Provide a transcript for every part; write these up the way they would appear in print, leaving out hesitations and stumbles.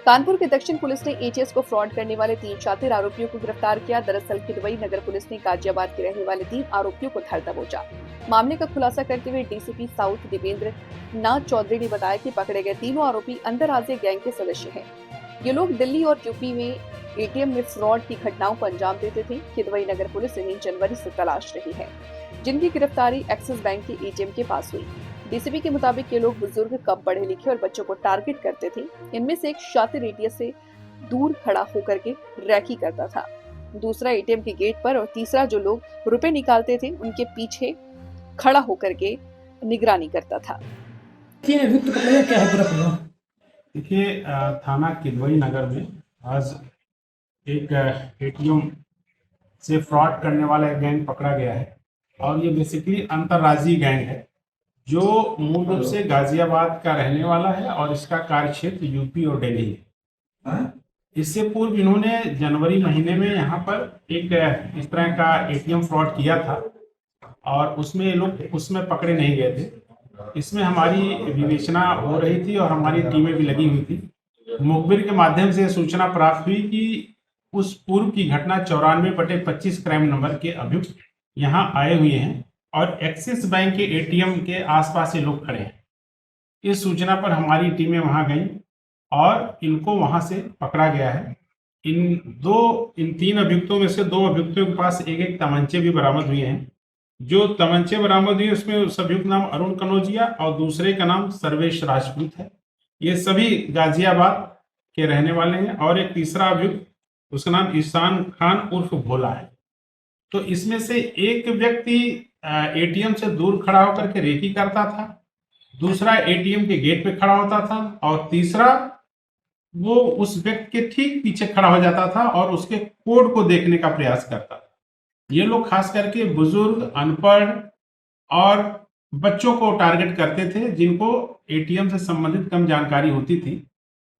कानपुर के दक्षिण पुलिस ने एटीएस को फ्रॉड करने वाले 3 शातिर आरोपियों को गिरफ्तार किया। दरअसल किदवई नगर पुलिस ने गाजियाबाद के रहने वाले 3 आरोपियों को धर दबोचा। मामले का खुलासा करते हुए डीसीपी साउथ दिवेंद्र नाथ चौधरी ने बताया कि पकड़े गए तीनों आरोपी अंतर्राज्यीय गैंग के सदस्य हैं। ये लोग दिल्ली और यूपी में एटीएम में फ्रॉड की घटनाओं को अंजाम देते थे। किदवई नगर पुलिस इन्हें जनवरी से तलाश रही है, जिनकी गिरफ्तारी एक्सिस बैंक के एटीएम के पास हुई। डीसीपी के मुताबिक ये लोग बुजुर्ग, कम पढ़े लिखे और बच्चों को टारगेट करते थे। इनमें से एक शातिर एटीएम से दूर खड़ा होकर के रैकी करता था, दूसरा एटीएम के गेट पर और तीसरा जो लोग रुपए निकालते थे उनके पीछे खड़ा होकर के निगरानी करता था। देखिए, थाना किदवई नगर में आज एक एटीएम से फ्रॉड करने वाला एक गैंग पकड़ा गया है और ये बेसिकली अंतर्राज्यीय गैंग है जो मूल रूप से गाजियाबाद का रहने वाला है और इसका कार्यक्षेत्र यूपी और दिल्ली है। इससे पूर्व इन्होंने जनवरी महीने में यहाँ पर एक इस तरह का एटीएम फ्रॉड किया था और उसमें ये लोग उसमें पकड़े नहीं गए थे। इसमें हमारी विवेचना हो रही थी और हमारी टीमें भी लगी हुई थी। मुखबिर के माध्यम से सूचना प्राप्त हुई कि उस पूर्व की घटना 94/25 क्राइम नंबर के अभियुक्त यहाँ आए हुए हैं और एक्सिस बैंक के एटीएम के आसपास ये लोग खड़े हैं। इस सूचना पर हमारी टीमें वहां गई और इनको वहां से पकड़ा गया है। इन 3 अभियुक्तों में से 2 अभियुक्तों के पास एक तमंचे भी बरामद हुए हैं। जो तमंचे बरामद हुए उसमें उस अभियुक्त नाम अरुण कनौजिया और दूसरे का नाम सर्वेश राजपूत है। ये सभी गाजियाबाद के रहने वाले हैं और एक तीसरा अभियुक्त उसका नाम ईशान खान उर्फ भोला है। तो इसमें से एक व्यक्ति एटीएम से दूर खड़ा होकर के रेकी करता था, दूसरा एटीएम के गेट पे खड़ा होता था और तीसरा वो उस व्यक्ति के ठीक पीछे खड़ा हो जाता था और उसके कोड को देखने का प्रयास करता था। ये लोग खास करके बुजुर्ग, अनपढ़ और बच्चों को टारगेट करते थे जिनको एटीएम से संबंधित कम जानकारी होती थी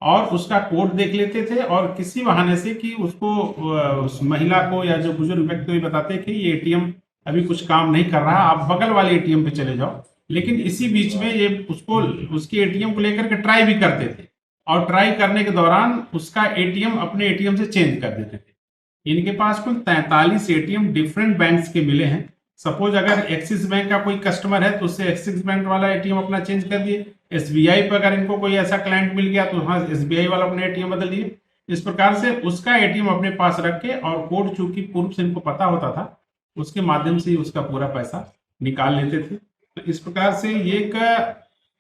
और उसका कोड देख लेते थे और किसी बहाने से कि उसको उस महिला को या जो बुजुर्ग व्यक्ति को बताते कि ये एटीएम अभी कुछ काम नहीं कर रहा, आप बगल वाले एटीएम पे चले जाओ। लेकिन इसी बीच में ये उसको उसके एटीएम को लेकर के ट्राई भी करते थे और ट्राई करने के दौरान उसका एटीएम अपने एटीएम से चेंज कर देते थे। इनके पास कुल 43 एटीएम डिफरेंट बैंक्स के मिले हैं। सपोज अगर एक्सिस बैंक का कोई कस्टमर है तो उससे एक्सिस बैंक वाला एटीएम अपना चेंज कर दिए। एसबीआई पर अगर इनको कोई ऐसा क्लाइंट मिल गया तो हाँ एसबीआई वाला अपने एटीएम बदल दिए। इस प्रकार से उसका एटीएम अपने पास रख के और कोड चूंकि पूर्व से इनको पता होता था उसके माध्यम से उसका पूरा पैसा निकाल लेते थे। तो इस प्रकार से ये एक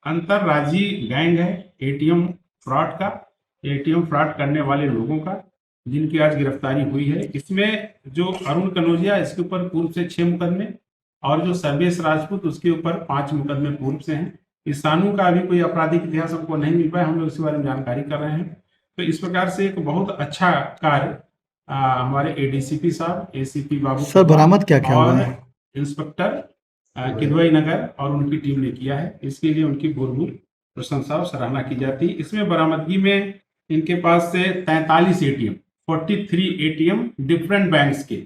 अंतर्राज्यीय गैंग है एटीएम फ्रॉड का, एटीएम फ्रॉड करने वाले लोगों का, जिनकी आज गिरफ्तारी हुई है। इसमें जो अरुण कनौजिया इसके ऊपर पूर्व से 6 मुकदमे और जो सर्वेश राजपूत उसके ऊपर 5 मुकदमे पूर्व से हैं। इस सानू का अभी कोई आपराधिक इतिहास हमको नहीं मिल पाया, हम लोग इसके बारे में जानकारी कर रहे हैं। तो इस प्रकार से एक बहुत अच्छा कार्य हमारे एडीसीपी साहब, एसीपी बाबू सर बरामद क्या क्या हुआ है? इंस्पेक्टर किदवई नगर और उनकी टीम ने किया है। इसके लिए उनकी भरपूर प्रशंसा और सराहना की जाती है। इसमें बरामदगी में इनके पास से 43 एटीएम 43 एटीएम डिफरेंट बैंक्स के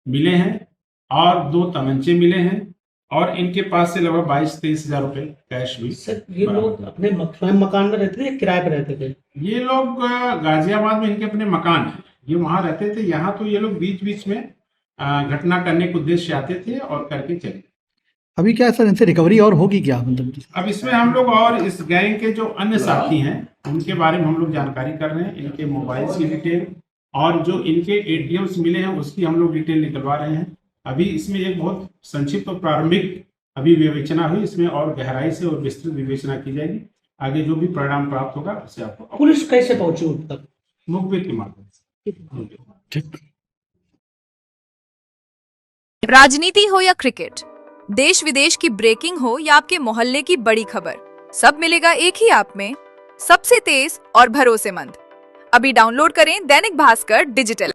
मिले हैं और 2 तमंचे मिले हैं और इनके पास से लगभग 22-23 हजार रुपए कैश भी। सर ये लोग अपने मकान में रहते थे, किराए पे रहते थे? ये लोग गाजियाबाद में इनके अपने मकान है, ये वहां रहते थे। यहाँ तो ये लोग बीच बीच में घटना करने के उद्देश्य आते थे और करके चले। अभी क्या सर इनसे रिकवरी और होगी क्या? मतलब अब इसमें हम लोग और इस गैंग के जो अन्य साथी हैं उनके बारे में हम लोग जानकारी कर रहे हैं। इनके मोबाइल की डिटेल और जो इनके एटीएम्स मिले हैं उसकी हम लोग डिटेल निकलवा रहे हैं। अभी इसमें एक बहुत संक्षिप्त और प्रारंभिक अभी विवेचना हुई, इसमें और गहराई से और विस्तृत विवेचना की जाएगी। आगे जो भी परिणाम प्राप्त होगा उससे आपको। पुलिस कैसे पहुंची उन तक? मुखबिर के माध्यम से। राजनीति हो या क्रिकेट, देश विदेश की ब्रेकिंग हो या आपके मोहल्ले की बड़ी खबर, सब मिलेगा एक ही ऐप में, सबसे तेज और भरोसेमंद। अभी डाउनलोड करें दैनिक भास्कर डिजिटल।